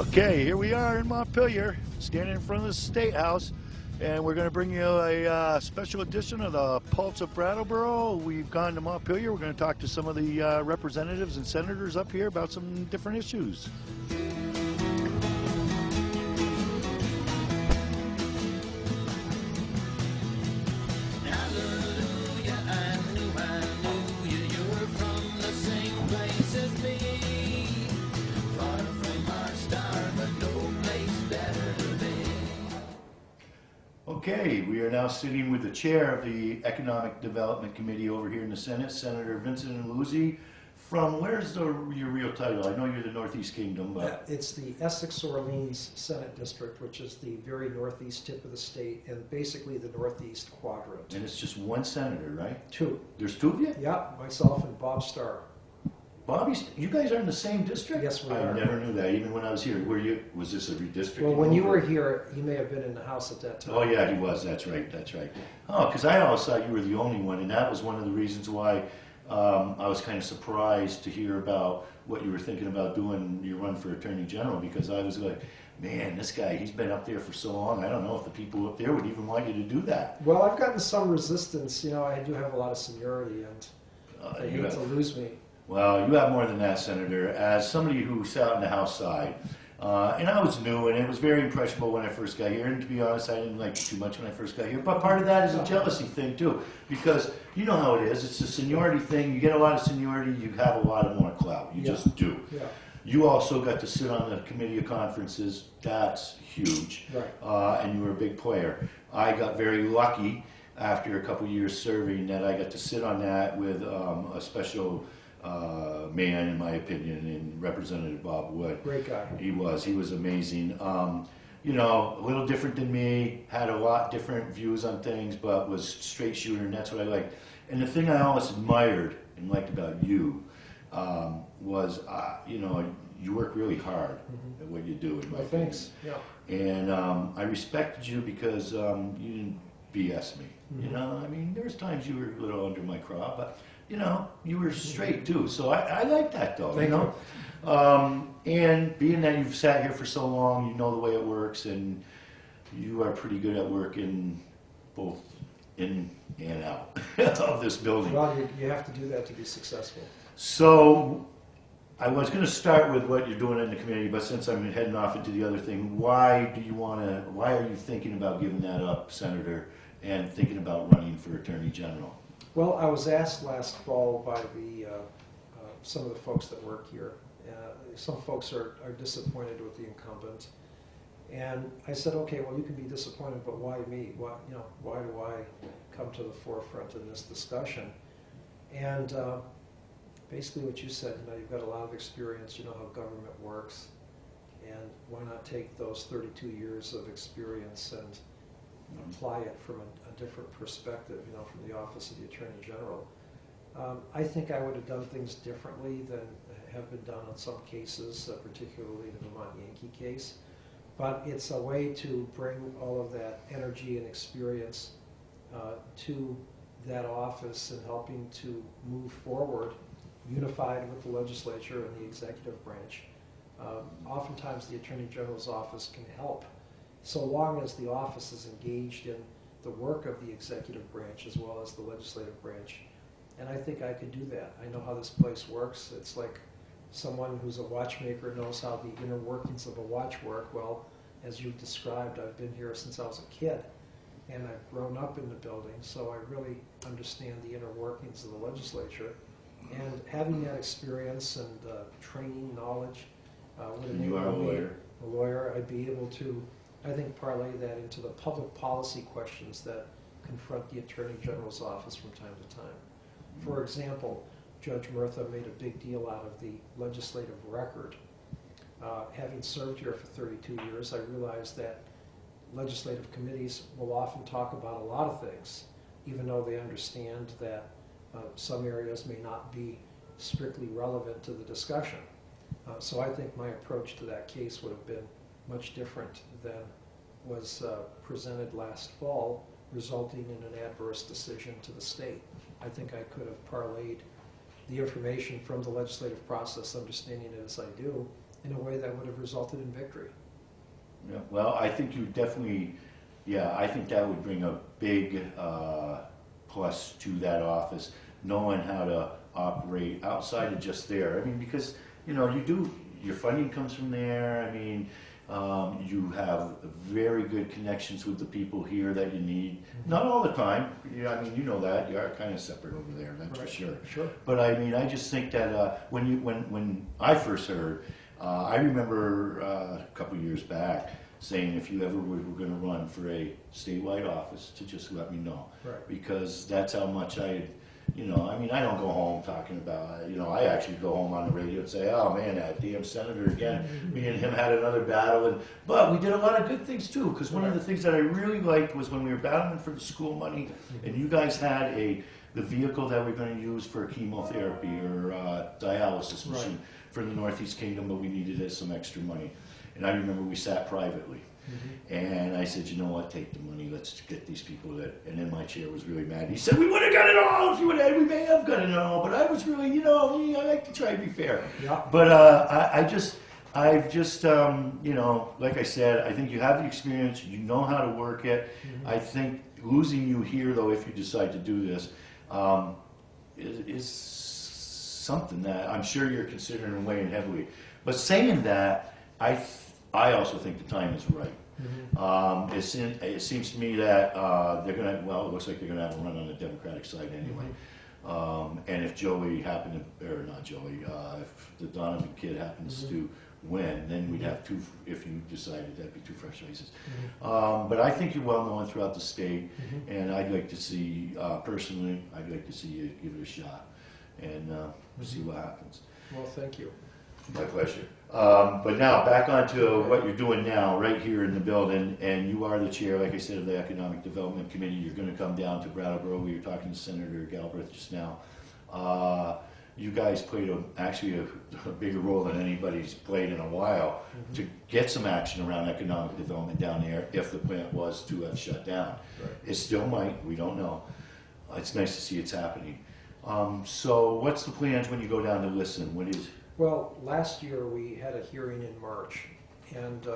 Okay, here we are in Montpelier, standing in front of the State House, and we're going to bring you a special edition of the Pulse of Brattleboro. We've gone to Montpelier. We're going to talk to some of the representatives and senators up here about some different issues. Okay, we are now sitting with the chair of the Economic Development Committee over here in the Senate, Senator Vincent Illuzzi. From where's your real title? I know you're the Northeast Kingdom, but... It's the Essex-Orleans Senate District, which is the very northeast tip of the state and basically the northeast quadrant. And it's just one senator, right? Two. There's two of you? Yeah, myself and Bob Starr. Bobby, you guys are in the same district? Yes, we are. I never knew that, even when I was here. Was this a redistricting? Well, when you were here, he may have been in the House at that time. Oh, yeah, he was. That's right. That's right. Oh, because I always thought you were the only one, and that was one of the reasons why I was kind of surprised to hear about what you were thinking about doing your run for Attorney General, because I was like, man, this guy, he's been up there for so long. I don't know if the people up there would even want you to do that. Well, I've gotten some resistance. You know, I do have a lot of seniority, and they hate to lose me. Well, you have more than that, Senator. As somebody who sat on the House side, and I was new, and it was very impressionable when I first got here, and to be honest, I didn't like it too much when I first got here, but part of that is a jealousy thing, too, because you know how it is. It's a seniority thing. You get a lot of seniority, you have a lot of more clout. You just do. Yeah. You also got to sit on the Committee of Conferences. That's huge. Right. And you were a big player. I got very lucky after a couple years serving that I got to sit on that with a special man, in my opinion, in Representative Bob Wood. Great guy. He was amazing. You know, a little different than me, had a lot different views on things, but was straight shooter, and that's what I liked. And the thing I always admired and liked about you was, you know, you work really hard at what you do. Well, thanks. Yeah. And I respected you because you didn't BS me. You know, I mean, there was times you were a little under my craw, but you know, you were straight too. So I like that though, Thank you know. And being that you've sat here for so long, you know the way it works, and you are pretty good at working both in and out of this building. Well, you have to do that to be successful. So I was going to start with what you're doing in the community, but since I'm heading off into the other thing, why are you thinking about giving that up, Senator, and thinking about running for Attorney General? Well, I was asked last fall by some of the folks that work here. Some folks are disappointed with the incumbent, and I said, okay, well, you can be disappointed, but why me? Why do I come to the forefront in this discussion? And basically, what you said, you know, you've got a lot of experience, you know how government works, and why not take those 32 years of experience and apply it from a different perspective, you know, from the Office of the Attorney General. I think I would have done things differently than have been done on some cases, particularly the Vermont Yankee case. But it's a way to bring all of that energy and experience to that office and helping to move forward, unified with the legislature and the executive branch. Oftentimes the Attorney General's office can help, so long as the office is engaged in the work of the executive branch as well as the legislative branch. And I think I could do that. I know how this place works. It's like someone who's a watchmaker knows how the inner workings of a watch work. Well, as you've described, I've been here since I was a kid, and I've grown up in the building, so I really understand the inner workings of the legislature. And having that experience and training, knowledge, would enable me, a lawyer, I'd be able to, I think, parlay that into the public policy questions that confront the Attorney General's office from time to time. For example, Judge Murtha made a big deal out of the legislative record. Having served here for 32 years, I realized that legislative committees will often talk about a lot of things, even though they understand that some areas may not be strictly relevant to the discussion. So I think my approach to that case would have been much different than was presented last fall, resulting in an adverse decision to the state. I think I could have parlayed the information from the legislative process, understanding it as I do, in a way that would have resulted in victory. Yeah, well, I think you definitely, yeah, I think that would bring a big plus to that office, knowing how to operate outside of just there. I mean, because, you know, your funding comes from there. I mean, you have very good connections with the people here that you need. Not all the time. Yeah, I mean, you know that. You are kind of separate over there, that's for sure. Sure. But I mean, I just think that when I first heard, I remember a couple years back saying if you ever were going to run for a statewide office, to just let me know. Right. Because that's how much you know, I mean, I don't go home talking about, you know, I actually go home on the radio and say, oh man, that damn senator again, me and him had another battle. But we did a lot of good things too, because one of the things that I really liked was when we were battling for the school money, and you guys had the vehicle that we're going to use for chemotherapy or dialysis machine for the Northeast Kingdom, but we needed some extra money. And I remember we sat privately. And I said, you know what, take the money, let's get these people that, and then my chair was really mad. He said, we would have got it all if you would have, we may have got it all, but I was really, you know, I like to try to be fair. Yeah. But I've just, you know, like I said, I think you have the experience, you know how to work it. I think losing you here, though, if you decide to do this, is something that I'm sure you're considering and weighing heavily. But saying that, I also think the time is right. It seems to me that they're going to, well, it looks like they're going to have a run on the Democratic side anyway. And if Joey happened to, or not Joey, if the Donovan kid happens to win, then we'd have two, if you decided that'd be two fresh faces. But I think you're well known throughout the state, and I'd like to see, personally, I'd like to see you give it a shot and see what happens. Well, thank you. My pleasure. But now, back onto what you're doing now, right here in the building, and you are the chair, like I said, of the Economic Development Committee. You're going to come down to Brattleboro. We were talking to Senator Galbraith just now. You guys played actually a bigger role than anybody's played in a while to get some action around economic development down there if the plant was to have shut down. It still might, we don't know. It's nice to see it's happening. So what's the plans when you go down to listen? What is... Well, last year we had a hearing in March and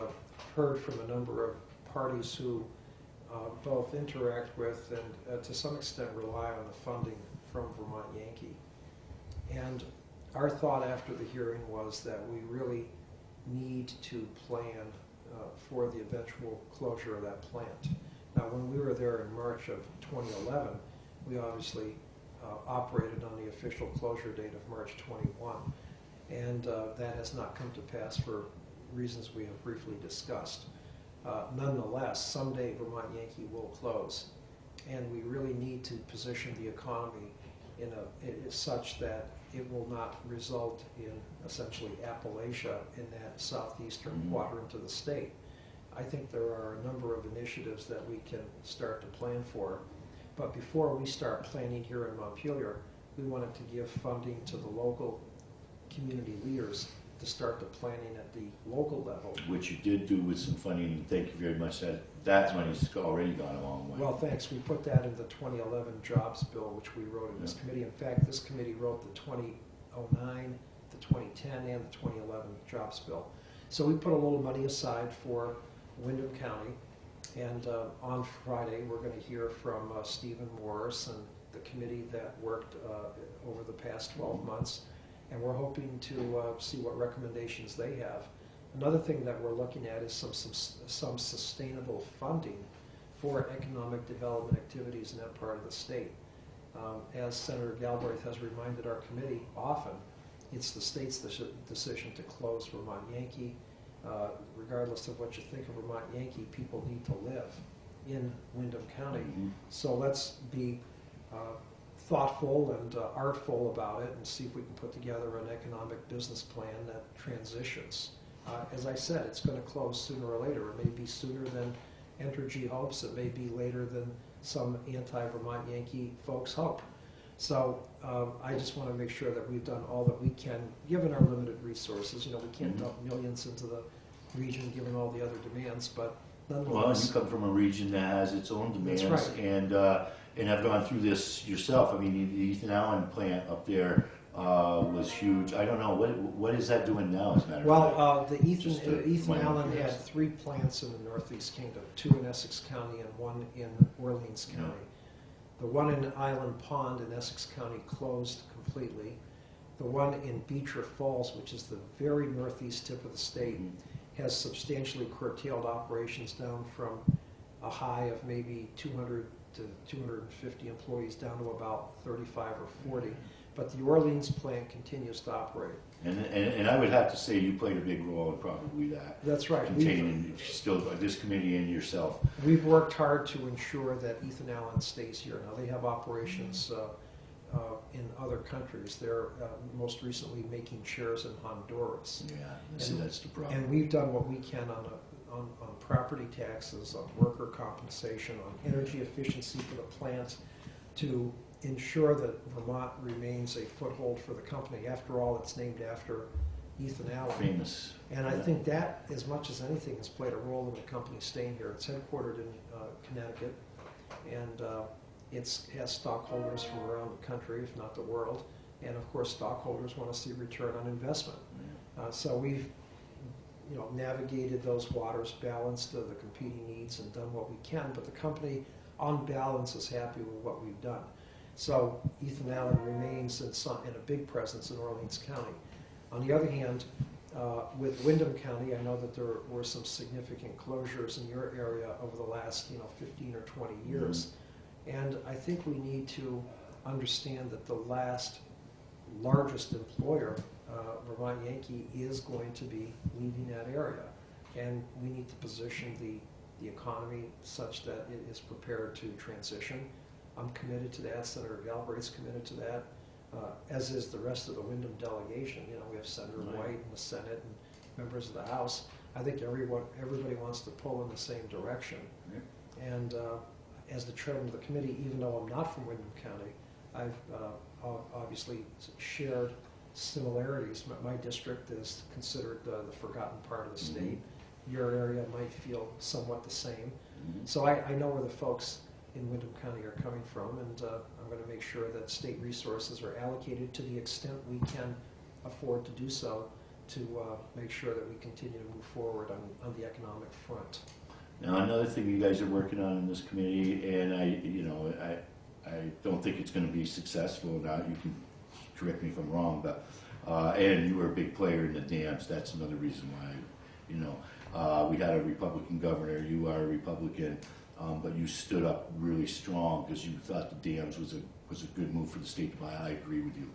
heard from a number of parties who both interact with and to some extent rely on the funding from Vermont Yankee. And our thought after the hearing was that we really need to plan for the eventual closure of that plant. Now, when we were there in March of 2011, we obviously operated on the official closure date of March 21. And that has not come to pass for reasons we have briefly discussed. Nonetheless, someday Vermont Yankee will close, and we really need to position the economy in such that it will not result in essentially Appalachia in that southeastern quadrant of the state. I think there are a number of initiatives that we can start to plan for, but before we start planning here in Montpelier, we wanted to give funding to the local community leaders to start the planning at the local level. Which you did do with some funding, and thank you very much. That money's already gone a long way. Well, thanks. We put that in the 2011 jobs bill, which we wrote in this committee. In fact, this committee wrote the 2009, the 2010, and the 2011 jobs bill. So we put a little money aside for Windham County, and on Friday we're going to hear from Stephen Morris and the committee that worked over the past 12 months. And we're hoping to see what recommendations they have. Another thing that we're looking at is some sustainable funding for economic development activities in that part of the state. As Senator Galbraith has reminded our committee often, it's the state's decision to close Vermont Yankee. Regardless of what you think of Vermont Yankee, people need to live in Windham County. So let's be thoughtful and artful about it and see if we can put together an economic business plan that transitions. As I said, it's going to close sooner or later. It may be sooner than Entergy hopes. It may be later than some anti-Vermont Yankee folks hope. So I just want to make sure that we've done all that we can, given our limited resources. You know, we can't dump millions into the region given all the other demands, but nonetheless. Well, you come from a region that has its own demands. That's right. And have gone through this yourself. I mean, the Ethan Allen plant up there was huge. I don't know, what is that doing now, as a matter of fact? Well, Just to Ethan my own Allen had curiosity. 3 plants in the Northeast Kingdom, 2 in Essex County and 1 in Orleans Yeah. County. The one in Island Pond in Essex County closed completely. The one in Beecher Falls, which is the very northeast tip of the state, has substantially curtailed operations down from a high of maybe 200 to 250 employees down to about 35 or 40. But the Orleans plant continues to operate. And I would have to say you played a big role in probably that. That's right. Containing still this committee and yourself. We've worked hard to ensure that Ethan Allen stays here. Now, they have operations in other countries. They're most recently making chairs in Honduras. Yeah, see, that's the problem. And we've done what we can on property taxes, on worker compensation, on energy efficiency for the plant to ensure that Vermont remains a foothold for the company. After all, it's named after Ethan Allen. Famous. And I think that, as much as anything, has played a role in the company staying here. It's headquartered in Connecticut, and it has stockholders from around the country, if not the world. And of course, stockholders want to see return on investment. So we've navigated those waters, balanced the competing needs, and done what we can. But the company, on balance, is happy with what we've done. So Ethan Allen remains in a big presence in Orleans County. On the other hand, with Windham County, I know that there were some significant closures in your area over the last 15 or 20 years. And I think we need to understand that the last largest employer, Vermont Yankee, is going to be leaving that area. And we need to position the economy such that it is prepared to transition. I'm committed to that. Senator Galbraith's committed to that, as is the rest of the Windham delegation. We have Senator White in the Senate and members of the House. I think everybody wants to pull in the same direction. And as the chairman of the committee, even though I'm not from Windham County, I've obviously shared similarities. My district is considered the forgotten part of the state. Your area might feel somewhat the same. So I know where the folks in Windham County are coming from, and I'm going to make sure that state resources are allocated to the extent we can afford to do so to make sure that we continue to move forward on the economic front. Now, another thing you guys are working on in this committee, and I don't think it's going to be successful. Now, you can correct me if I'm wrong, but and you were a big player in the dams. That's another reason why, we had a Republican governor. You are a Republican, but you stood up really strong because you thought the dams was a good move for the state to buy. I agree with you.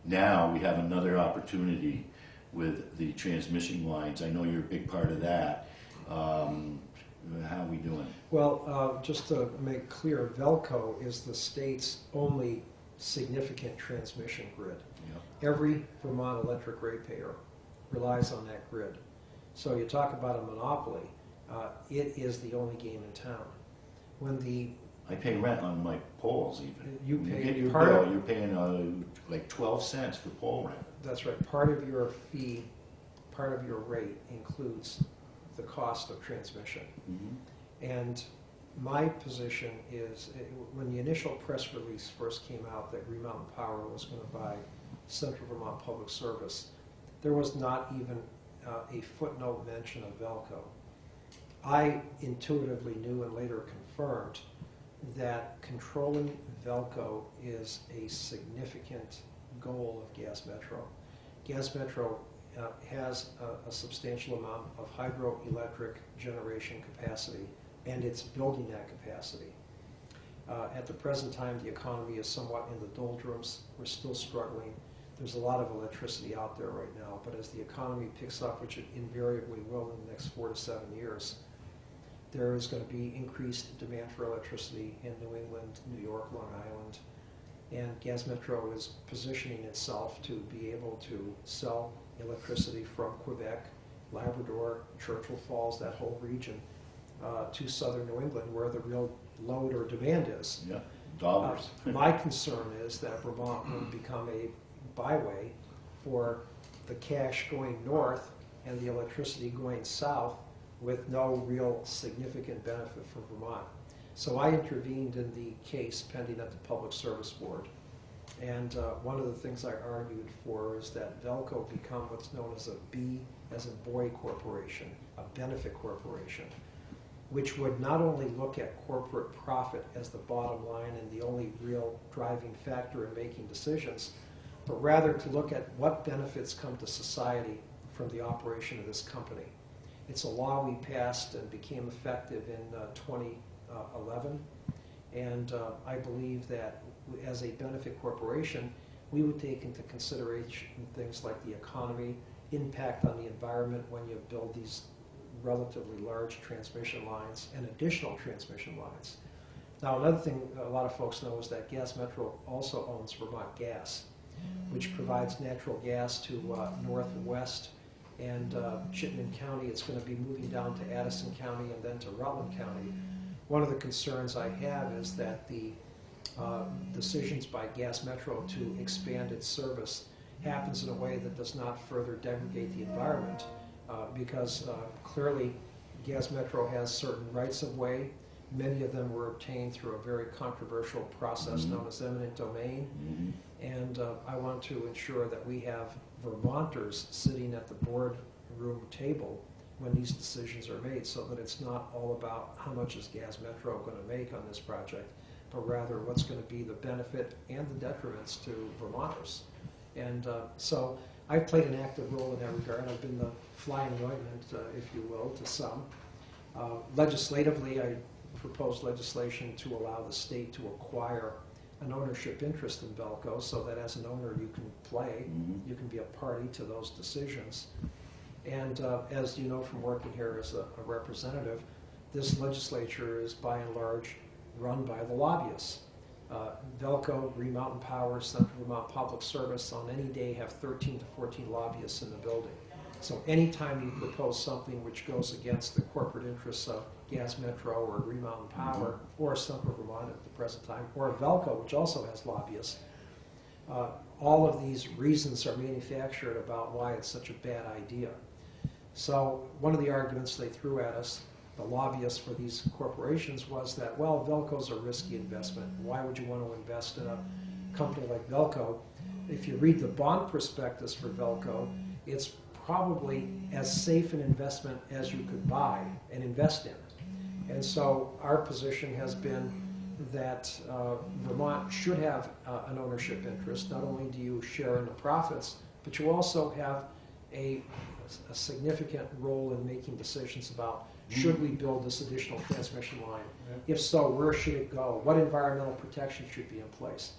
Now we have another opportunity with the transmission lines. I know you're a big part of that. How are we doing? Well, just to make clear, Velco is the state's only significant transmission grid. Yep. Every Vermont electric ratepayer relies on that grid. So you talk about a monopoly, it is the only game in town. I pay rent on my poles even. You When pay get your part bill, of- you're paying like 12 cents for pole rent. That's right. Part of your fee, part of your rate includes the cost of transmission. And my position is, when the initial press release first came out that Green Mountain Power was going to buy Central Vermont Public Service, there was not even a footnote mention of Velco. I intuitively knew and later confirmed that controlling Velco is a significant goal of Gas Metro. Gas Metro has a substantial amount of hydroelectric generation capacity, and it's building that capacity. At the present time, the economy is somewhat in the doldrums. We're still struggling. There's a lot of electricity out there right now, but as the economy picks up, which it invariably will in the next 4 to 7 years, there is going to be increased demand for electricity in New England, New York, Long Island, and Gas Metro is positioning itself to be able to sell electricity from Quebec, Labrador, Churchill Falls, that whole region, to southern New England, where the real load or demand is. Yeah, dollars. My concern is that Vermont will become a byway for the cash going north and the electricity going south with no real significant benefit for Vermont. So I intervened in the case pending at the Public Service Board. And one of the things I argued for is that Velco become what's known as a B as in boy corporation, a benefit corporation, which would not only look at corporate profit as the bottom line and the only real driving factor in making decisions, but rather to look at what benefits come to society from the operation of this company. It's a law we passed and became effective in 2011, and I believe that as a benefit corporation, we would take into consideration things like the economy, impact on the environment when you build these relatively large transmission lines and additional transmission lines. Now, another thing a lot of folks know is that Gas Metro also owns Vermont Gas, which provides natural gas to Northwest and Chittenden County. It's going to be moving down to Addison County and then to Rutland County. One of the concerns I have is that the decisions by Gas Metro to expand its service happens in a way that does not further degrade the environment, because clearly Gas Metro has certain rights of way. Many of them were obtained through a very controversial process known as eminent domain. And I want to ensure that we have Vermonters sitting at the boardroom table when these decisions are made, so that it's not all about how much is Gas Metro going to make on this project, but rather what's going to be the benefit and the detriments to Vermonters. And so I've played an active role in that regard. I've been the fly in the ointment, if you will, to some. Legislatively, I proposed legislation to allow the state to acquire an ownership interest in Velco, so that as an owner you can play, you can be a party to those decisions. And as you know from working here as a representative, this legislature is by and large run by the lobbyists. Velco, Green Mountain Power, Central Vermont Public Service on any day have 13 to 14 lobbyists in the building. So anytime you propose something which goes against the corporate interests of Gas Metro or Green Mountain Power or Central Vermont at the present time, or Velco, which also has lobbyists, all of these reasons are manufactured about why it's such a bad idea. So one of the arguments they threw at us, the lobbyists for these corporations, was that, well, Velco's a risky investment. Why would you want to invest in a company like Velco? If you read the bond prospectus for Velco, it's probably as safe an investment as you could buy and invest in. And so our position has been that Vermont should have an ownership interest. Not only do you share in the profits, but you also have a significant role in making decisions about should we build this additional transmission line? If so, where should it go? What environmental protection should be in place?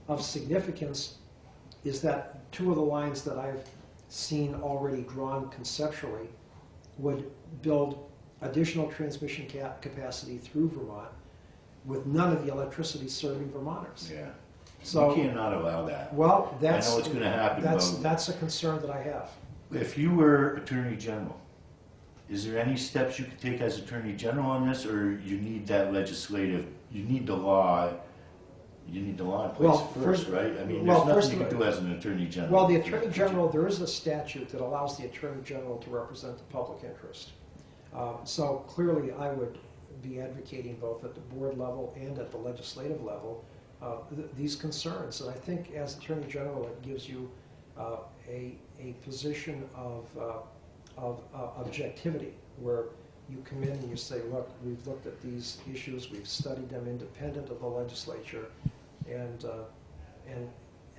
Of significance is that two of the lines that I've seen already drawn conceptually would build additional transmission capacity through Vermont with none of the electricity serving Vermonters. Yeah. So you cannot allow that. Well, that's, I know what's going to happen. That's a concern that I have. If you were Attorney General, is there any steps you could take as Attorney General on this, or you need that legislative, you need the law in place first, right? I mean, there's nothing you can do as an Attorney General. Well, the Attorney General, there is a statute that allows the Attorney General to represent the public interest. So clearly I would be advocating both at the board level and at the legislative level these concerns. And I think as Attorney General it gives you a position of objectivity, where you come in and you say, look, we've looked at these issues, we've studied them independent of the legislature, and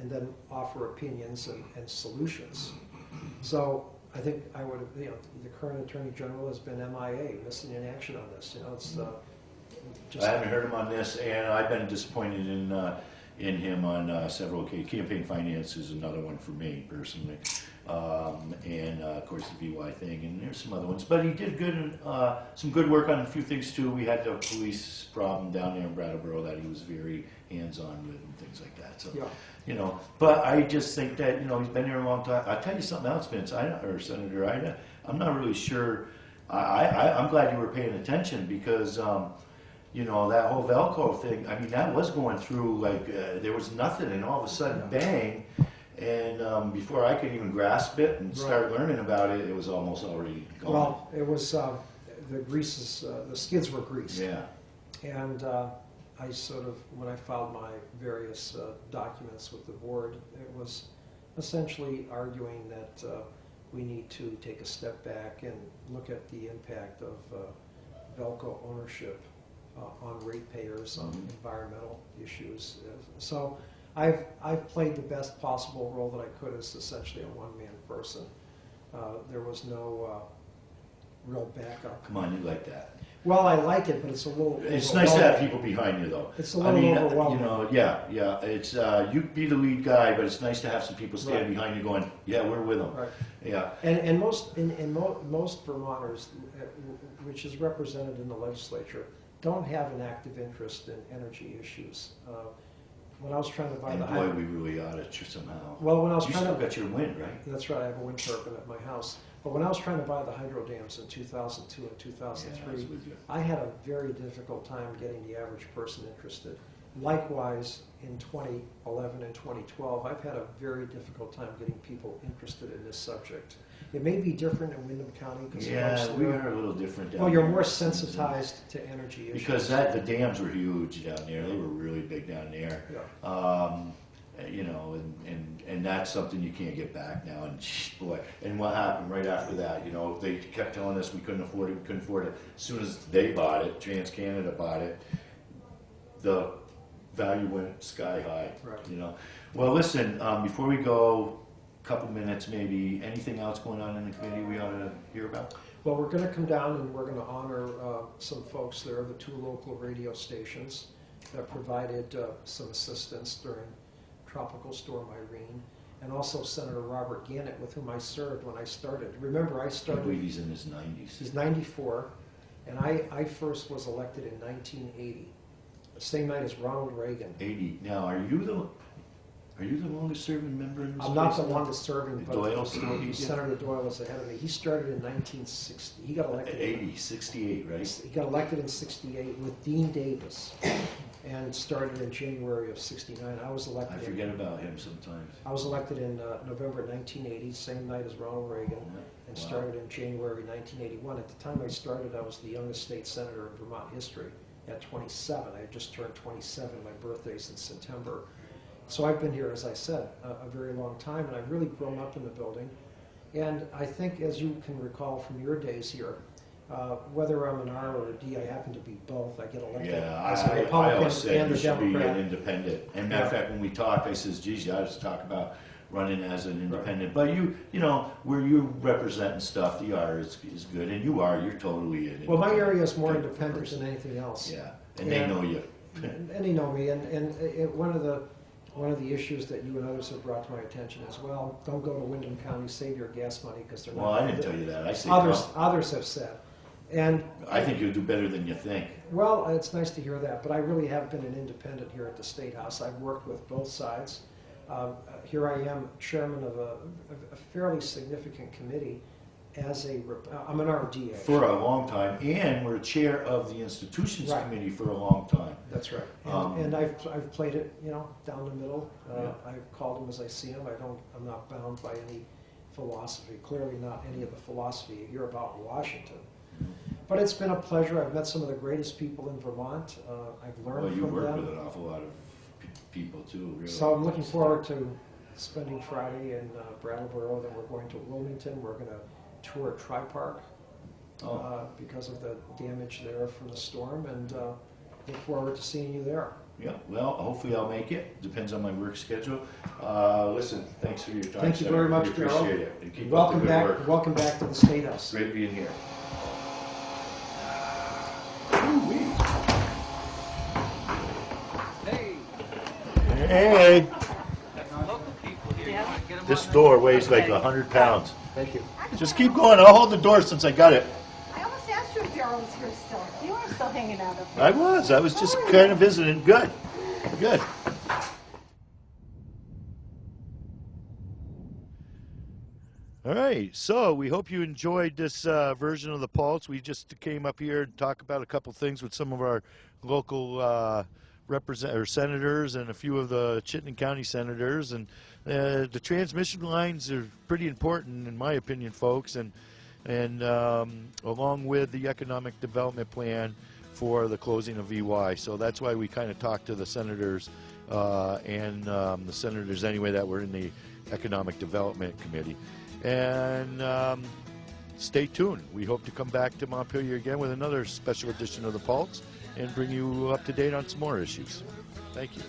then offer opinions and solutions. So I think I would, the current Attorney General has been MIA, missing in action on this. It's just. I haven't heard him on this, and I've been disappointed in him on several occasions. Campaign finance is another one for me personally, and of course the VY thing, and there's some other ones. But he did some good work on a few things too. We had the police problem down there in Brattleboro that he was very hands-on with and things like that. So, Yeah. But I just think that he's been here a long time. I'll tell you something else, Vince, or Senator. I'm not really sure. I'm glad you were paying attention because. That whole Velco thing, I mean, that was going through, there was nothing, and all of a sudden, bang, and before I could even grasp it and start learning about it, it was almost already gone. Well, it was, the skids were greased. Yeah. And I sort of, when I filed my various documents with the board, it was essentially arguing that we need to take a step back and look at the impact of Velco ownership on ratepayers, on environmental issues. So I've played the best possible role that I could as essentially a one-man person. There was no real backup. Come on, you like that. Well, I like it, but it's a little. It's nice to have people behind you, though. It's a little overwhelming. You know, yeah. It's you be the lead guy, but it's nice to have some people standing behind you, going, "Yeah, we're with them." Right. Yeah. And most Vermonters, which is represented in the legislature, don't have an active interest in energy issues. When I was trying to buy And the boy, we really ought to somehow. Well, when I was you trying still to, got your wind, right? that's right. I have a wind turbine at my house. But when I was trying to buy the hydro dams in 2002 and 2003, Yeah, I was with you. I had a very difficult time getting the average person interested. Likewise, in 2011 and 2012, I've had a very difficult time getting people interested in this subject. It may be different in Windham County because Yeah, we are a little different down well, you're there. more sensitized to energy issues. Because the dams were huge down there. They were really big down there. Yeah. You know, and that's something you can't get back now. And boy, and what happened right after that? You know, they kept telling us we couldn't afford it. As soon as they bought it, TransCanada bought it, the value went sky high. Right. You know. Well, listen. Before we go, a couple minutes maybe. Anything else going on in the committee we ought to hear about? Well, we're going to come down and we're going to honor some folks there, the 2 local radio stations that provided some assistance during Tropical Storm Irene, and also Senator Robert Gannett, with whom I served when I started. Remember, I started. I believe he's in his 90s. He's 94, and I first was elected in 1980, the same night as Ronald Reagan. 80. Now, are you the longest serving member in this I'm not the place? longest serving, but Doyle still beat you? Senator Doyle was ahead of me. He started in 1960. He got elected. 80, 68, right? He got elected in 68 with Dean Davis, and started in January of 69. I was elected. I forget about him sometimes. I was elected in November 1980, same night as Ronald Reagan, and Wow. started in January 1981. At the time I started, I was the youngest state senator in Vermont history at 27. I had just turned 27. My birthday's in September. So I've been here, as I said, a very long time, and I've really grown up in the building. And I think, as you can recall from your days here, whether I'm an R or a D, I happen to be both. I get elected as a I Republican always said and you a should be an Democrat. independent. And matter of fact, when we talked, I says, geez, you ought to talk about running as an independent. But you know, where you representing stuff, the R is good, and you're totally an Well, my independent area is more type of independent person. than anything else. Yeah, and they know you. And they know me, and one of the issues that you and others have brought to my attention as well, don't go to Windham County, save your gas money, because they're Well, not. I didn't tell you that. I say Others have said. And I think you'll do better than you think. well, it's nice to hear that, but I really have been an independent here at the State House. I've worked with both sides. Here I am, chairman of a fairly significant committee I'm an RD, actually. For a long time, and we're chair of the institutions Right. committee for a long time. That's right. Um, And I've played it, down the middle. Yeah. I called them as I see them. I'm not bound by any philosophy, clearly not any of the philosophy you hear about in Washington. But it's been a pleasure. I've met some of the greatest people in Vermont. I've learned Well, you from work them. with an awful lot of people too, really. So I'm looking forward to spending Friday in Brattleboro. Then we're going to Wilmington. We're going to tour Tri Park because of the damage there from the storm, and look forward to seeing you there. Yeah, well, hopefully I'll make it. Depends on my work schedule. Listen, thanks for your time. Thank you Senator. very much, We Darrell. appreciate it. And keep up Welcome the good back. work. Welcome back to the State House. Great being here. Hey, this door weighs like 100 pounds. Thank you. Just keep going. I'll hold the door since I got it. I almost asked you if Darrell was here still. You are still hanging out up there. I was just kind of visiting. Good. Good. All right, so we hope you enjoyed this version of the Pulse. We just came up here and talk about a couple things with some of our local senators and a few of the Chittenden County senators. And the transmission lines are pretty important, in my opinion, folks. And along with the economic development plan for the closing of EY. So that's why we kind of talked to the senators and the senators anyway that were in the Economic Development Committee. And stay tuned. We hope to come back to Montpelier again with another special edition of The Pulse and bring you up to date on some more issues. Thank you.